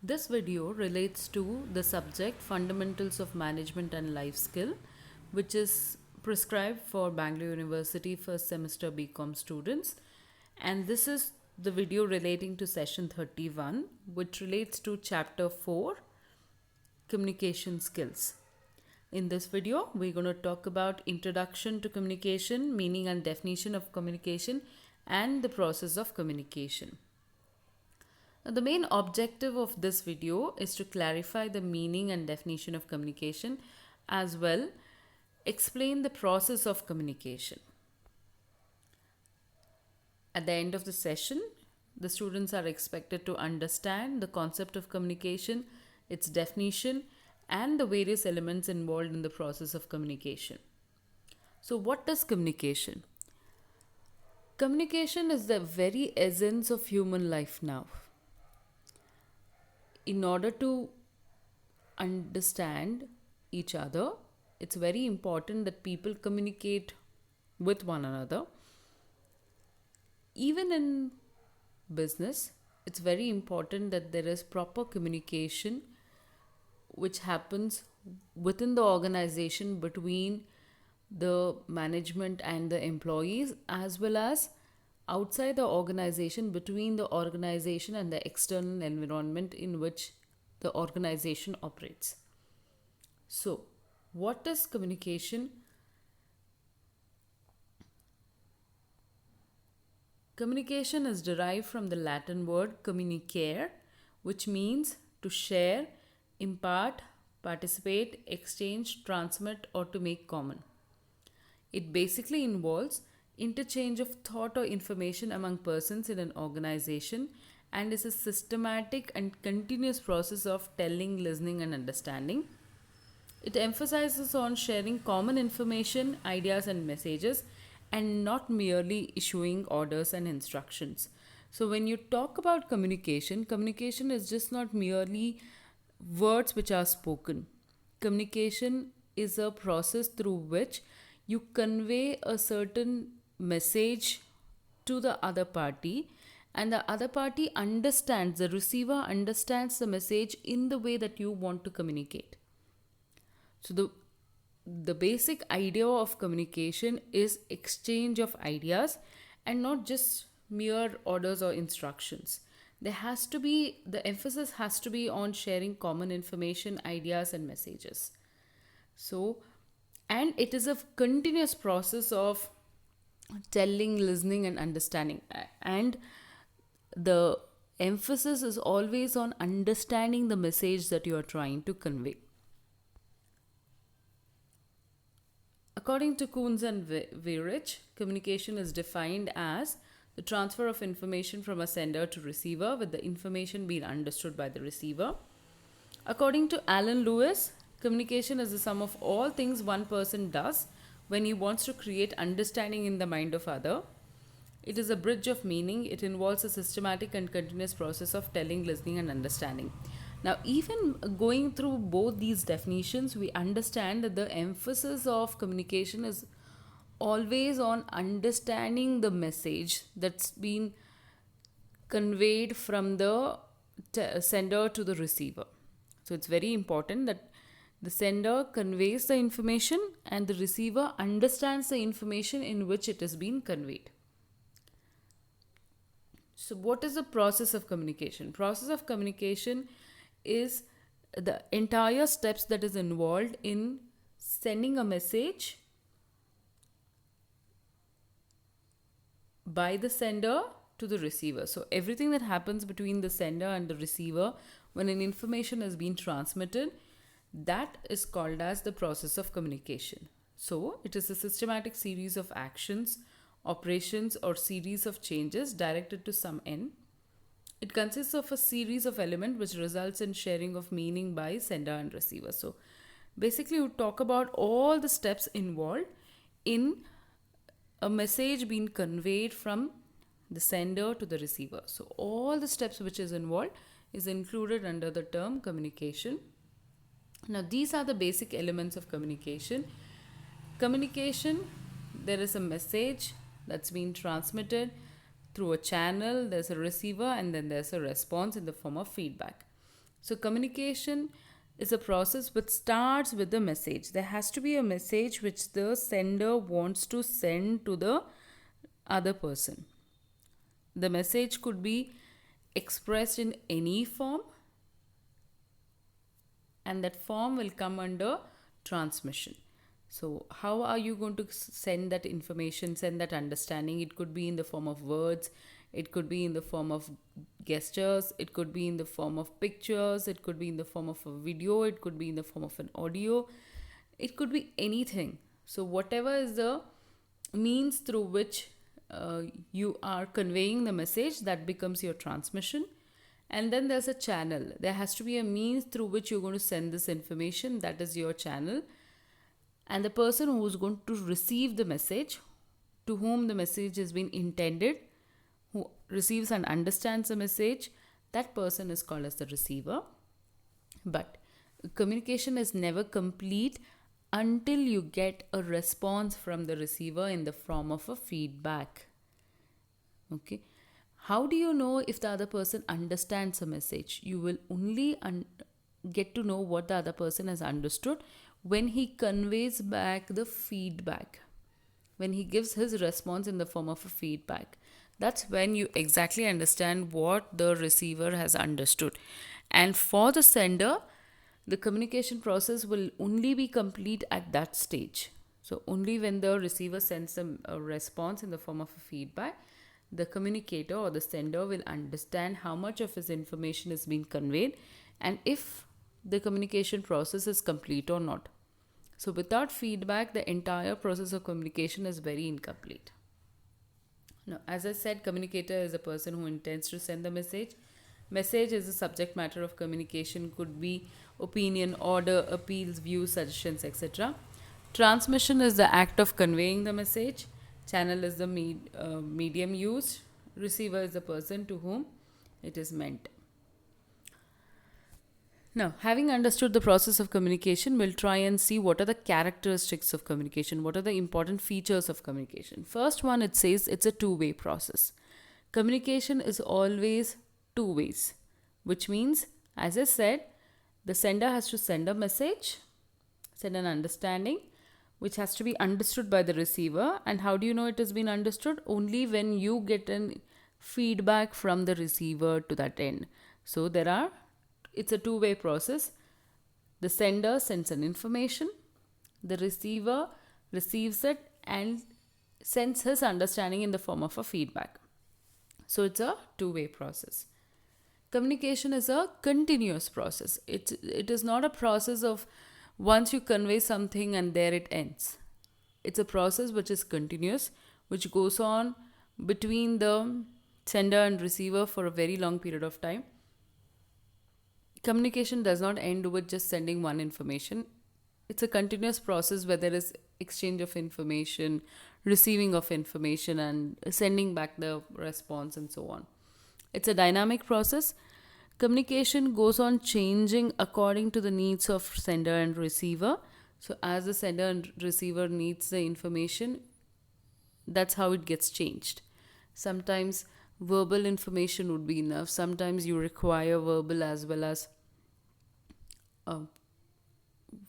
This video relates to the subject Fundamentals of Management and Life Skill, which is prescribed for Bangalore University first semester BCom students. And this is the video relating to session 31, which relates to chapter 4, Communication Skills. In this video, we're going to talk about introduction to communication, meaning and definition of communication, and the process of communication. Now, the main objective of this video is to clarify the meaning and definition of communication, as well explain the process of communication. At the end of the session, the students are expected to understand the concept of communication, its definition, and the various elements involved in the process of communication. So, what is communication? Communication is the very essence of human life now. In order to understand each other, it's very important that people communicate with one another. Even in business, it's very important that there is proper communication which happens within the organization between the management and the employees, as well as outside the organization between the organization and the external environment in which the organization operates. So, what is communication? Communication is derived from the Latin word communicare, which means to share, impart, participate, exchange, transmit, or to make common. It basically involves interchange of thought or information among persons in an organization and is a systematic and continuous process of telling, listening, and understanding. It emphasizes on sharing common information, ideas, and messages, and not merely issuing orders and instructions. So, when you talk about communication, communication is just not merely words which are spoken. Communication is a process through which you convey a certain message to the other party, and the other party understands, the receiver understands the message in the way that you want to communicate. So the basic idea of communication is exchange of ideas and not just mere orders or instructions. The emphasis has to be on sharing common information, ideas, and messages. So, and it is a continuous process of telling, listening, and understanding. And the emphasis is always on understanding the message that you are trying to convey. According to Coons and Weirich, communication is defined as the transfer of information from a sender to receiver with the information being understood by the receiver. According to Alan Lewis, communication is the sum of all things one person does when he wants to create understanding in the mind of other. It is a bridge of meaning. It involves a systematic and continuous process of telling, listening, and understanding. Now, even going through both these definitions, we understand that the emphasis of communication is always on understanding the message that's been conveyed from the sender to the receiver. So, it's very important that the sender conveys the information and the receiver understands the information in which it is being conveyed. So, what is the process of communication? Process of communication is the entire steps that is involved in sending a message by the sender to the receiver. So, everything that happens between the sender and the receiver when an information is being transmitted, that is called as the process of communication. So, it is a systematic series of actions, operations, or series of changes directed to some end. It consists of a series of elements which results in sharing of meaning by sender and receiver. So, basically, we talk about all the steps involved in a message being conveyed from the sender to the receiver. So, all the steps which is involved is included under the term communication. Now, these are the basic elements of communication. Communication, there is a message that's been transmitted through a channel, there's a receiver, and then there's a response in the form of feedback. So, communication is a process which starts with the message. There has to be a message which the sender wants to send to the other person. The message could be expressed in any form, and that form will come under transmission. So, how are you going to send that information, send that understanding? It could be in the form of words, it could be in the form of gestures, it could be in the form of pictures, it could be in the form of a video, it could be in the form of an audio, it could be anything. So, whatever is the means through which you are conveying the message, that becomes your transmission. And then there's a channel. There has to be a means through which you're going to send this information, that is your channel. And the person who is going to receive the message, to whom the message has been intended, who receives and understands the message, that person is called as the receiver. But communication is never complete until you get a response from the receiver in the form of a feedback. Okay. How do you know if the other person understands a message? You will only get to know what the other person has understood when he conveys back the feedback, when he gives his response in the form of a feedback. That's when you exactly understand what the receiver has understood. And for the sender, the communication process will only be complete at that stage. So, only when the receiver sends a response in the form of a feedback, the communicator or the sender will understand how much of his information is being conveyed and if the communication process is complete or not. So, without feedback, the entire process of communication is very incomplete. Now, as I said, communicator is a person who intends to send the message. Message is the subject matter of communication, could be opinion, order, appeals, views, suggestions, etc. Transmission is the act of conveying the message. Channel is the medium used. Receiver is the person to whom it is meant. Now, having understood the process of communication, we'll try and see what are the characteristics of communication, what are the important features of communication. First one, it says it's a two-way process. Communication is always two ways, which means, as I said, the sender has to send a message, send an understanding, which has to be understood by the receiver. And how do you know it has been understood? Only when you get an feedback from the receiver to that end. So it's a two-way process. The sender sends an information, the receiver receives it and sends his understanding in the form of a feedback. So it's a two-way process. Communication is a continuous process. It is not a process of once you convey something and there it ends. It's a process which is continuous, which goes on between the sender and receiver for a very long period of time. Communication does not end with just sending one information. It's a continuous process where there is exchange of information, receiving of information, and sending back the response and so on. It's a dynamic process. Communication goes on changing according to the needs of sender and receiver. So, as the sender and receiver needs the information, that's how it gets changed. Sometimes verbal information would be enough. Sometimes you require verbal as well as a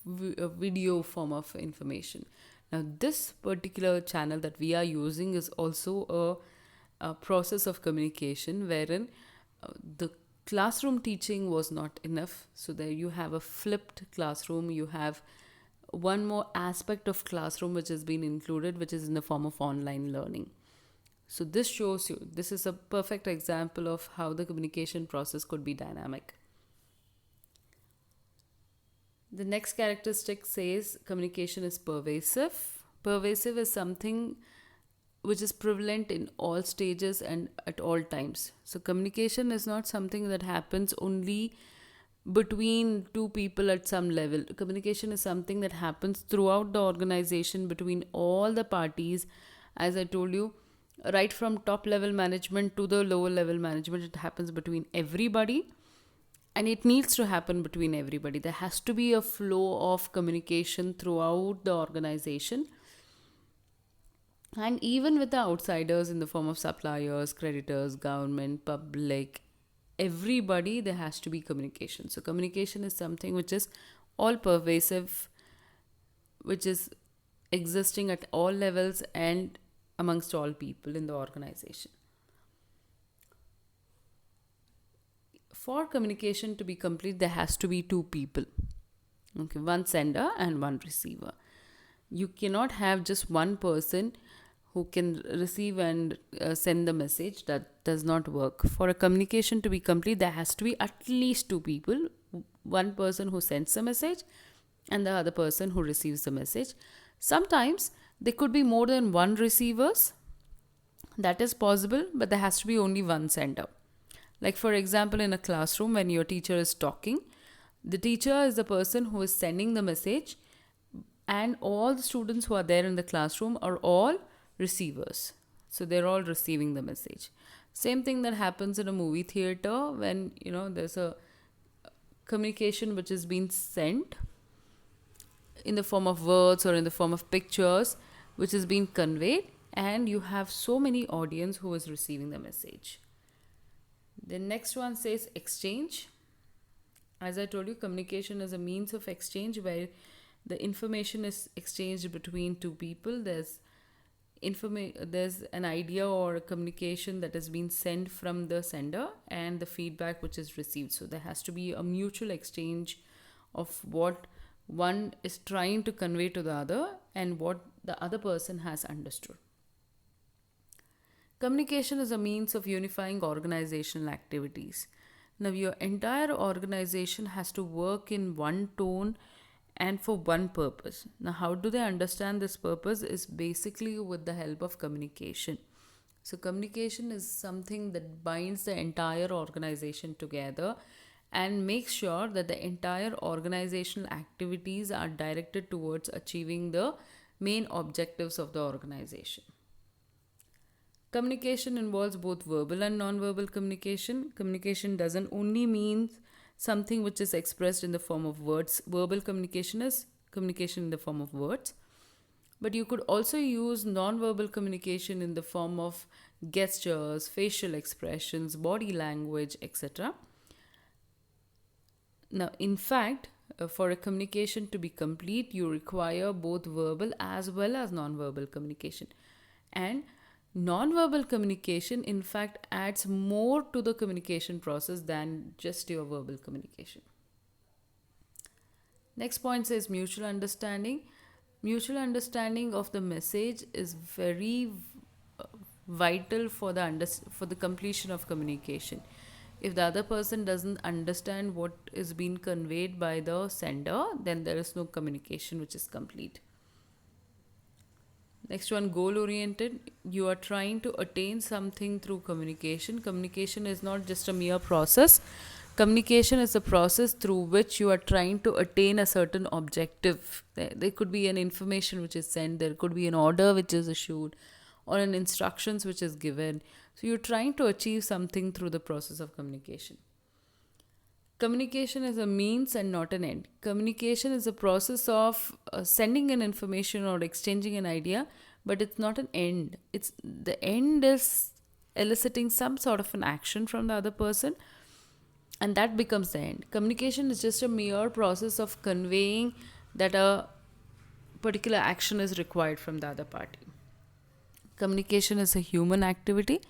video form of information. Now, this particular channel that we are using is also a process of communication wherein the classroom teaching was not enough. So there you have a flipped classroom. You have one more aspect of classroom which has been included, which is in the form of online learning. So this shows you, this is a perfect example of how the communication process could be dynamic. The next characteristic says communication is pervasive. Pervasive is something which is prevalent in all stages and at all times. So communication is not something that happens only between two people at some level. Communication is something that happens throughout the organization between all the parties. As I told you, right from top level management to the lower level management, it happens between everybody. And it needs to happen between everybody. There has to be a flow of communication throughout the organization. And even with the outsiders in the form of suppliers, creditors, government, public, everybody there has to be communication. So communication is something which is all pervasive, which is existing at all levels and amongst all people in the organization. For communication to be complete, there has to be two people. Okay, one sender and one receiver. You cannot have just one person who can receive and send the message. That does not work. For a communication to be complete, there has to be at least two people. One person who sends the message and the other person who receives the message. Sometimes there could be more than one receivers. That is possible, but there has to be only one sender. Like for example, in a classroom, when your teacher is talking, the teacher is the person who is sending the message, and all the students who are there in the classroom are all receivers. So they're all receiving the message. Same thing that happens in a movie theater when there's a communication which is being sent in the form of words or in the form of pictures, which is being conveyed, and you have so many audience who is receiving the message. The next one says exchange. As I told you, communication is a means of exchange where the information is exchanged between two people. There's an idea or a communication that has been sent from the sender and the feedback which is received. So there has to be a mutual exchange of what one is trying to convey to the other and what the other person has understood. Communication is a means of unifying organizational activities. Now, your entire organization has to work in one tone and for one purpose. Now, how do they understand this purpose? Is basically with the help of communication. So, communication is something that binds the entire organization together and makes sure that the entire organizational activities are directed towards achieving the main objectives of the organization. Communication involves both verbal and non-verbal communication. Communication doesn't only mean something which is expressed in the form of words. Verbal communication is communication in the form of words. But you could also use non-verbal communication in the form of gestures, facial expressions, body language, etc. Now, in fact, for a communication to be complete, you require both verbal as well as non-verbal communication. And non-verbal communication, in fact, adds more to the communication process than just your verbal communication. Next point says mutual understanding. Mutual understanding of the message is very vital for the completion of communication. If the other person doesn't understand what is being conveyed by the sender, then there is no communication which is complete. Next one, goal oriented. You are trying to attain something through communication. Communication is not just a mere process. Communication is a process through which you are trying to attain a certain objective. There could be an information which is sent, there could be an order which is issued, or an instructions which is given. So you're trying to achieve something through the process of communication. Communication is a means and not an end. Communication is a process of sending an information or exchanging an idea, but it's not an end. The end is eliciting some sort of an action from the other person, and that becomes the end. Communication is just a mere process of conveying that a particular action is required from the other party. Communication is a human activity.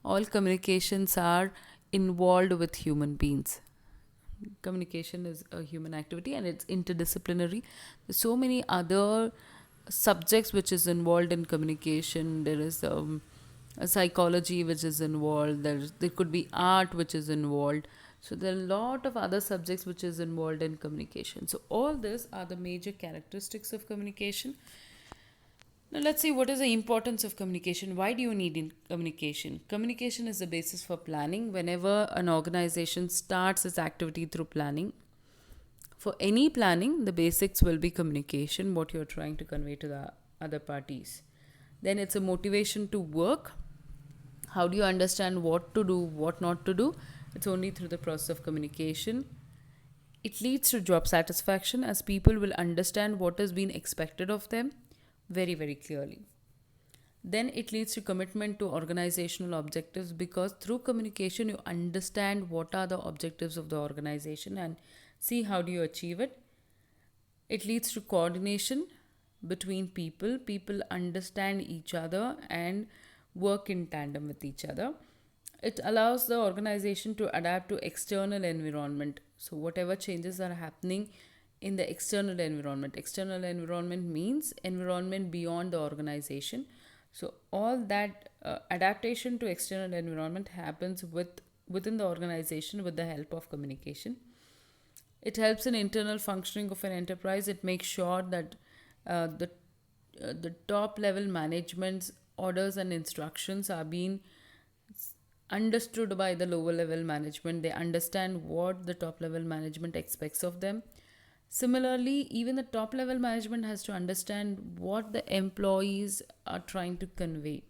All communications are involved with human beings. Communication is a human activity and it's interdisciplinary. There's so many other subjects which is involved in communication. There is a psychology which is involved. There could be art which is involved. So there are a lot of other subjects which is involved in communication. So all these are the major characteristics of communication. Now let's see what is the importance of communication. Why do you need communication? Communication is the basis for planning. Whenever an organization starts its activity through planning, for any planning, the basics will be communication, what you're trying to convey to the other parties. Then it's a motivation to work. How do you understand what to do, what not to do? It's only through the process of communication. It leads to job satisfaction as people will understand what is being expected of them very, very clearly. Then it leads to commitment to organizational objectives, because through communication you understand what are the objectives of the organization and see how do you achieve it. It leads to coordination between people. People understand each other and work in tandem with each other. It allows the organization to adapt to external environment. So whatever changes are happening in the external environment means environment beyond the organization. So all that adaptation to external environment happens within the organization with the help of communication. It helps in internal functioning of an enterprise. It makes sure that the top level management's orders and instructions are being understood by the lower level management. They understand what the top level management expects of them. Similarly, even the top level management has to understand what the employees are trying to convey.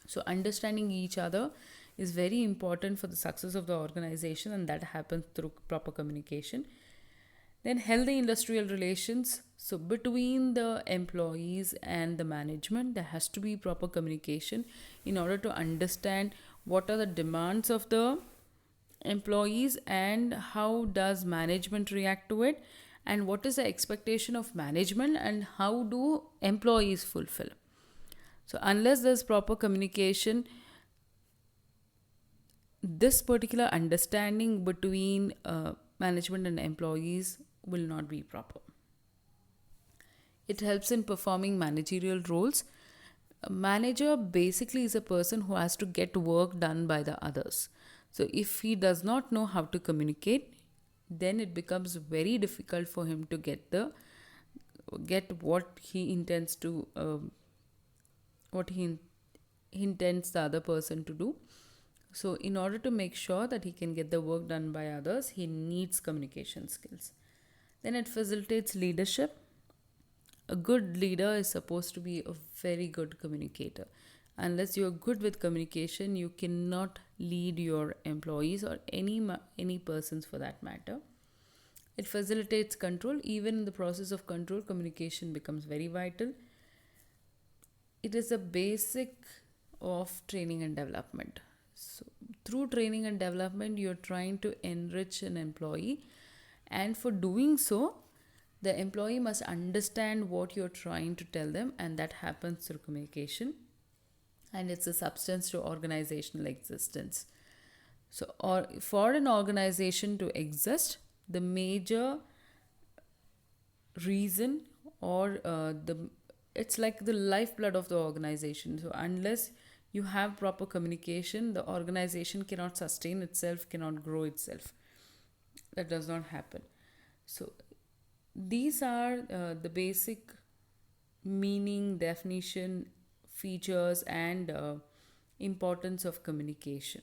So, understanding each other is very important for the success of the organization, and that happens through proper communication. Then, healthy industrial relations. So, between the employees and the management, there has to be proper communication in order to understand what are the demands of the employees and how does management react to it, and what is the expectation of management and how do employees fulfill. So, unless there's proper communication, this particular understanding between management and employees will not be proper. It helps in performing managerial roles. A manager basically is a person who has to get work done by the others. So, if he does not know how to communicate, then it becomes very difficult for him to get what he intends to what he intends the other person to do. So, in order to make sure that he can get the work done by others, he needs communication skills. Then it facilitates leadership. A good leader is supposed to be a very good communicator. Unless you're good with communication, you cannot lead your employees or any persons for that matter. It facilitates control. Even in the process of control, communication becomes very vital. It is a basic of training and development. So, through training and development, you're trying to enrich an employee, and for doing so, the employee must understand what you're trying to tell them, and that happens through communication. And it's a substance to organizational existence. So, or for an organization to exist, the major reason or the it's like the lifeblood of the organization. So, unless you have proper communication, the organization cannot sustain itself, cannot grow itself. That does not happen. So, these are the basic meaning, definition, features, and importance of communication.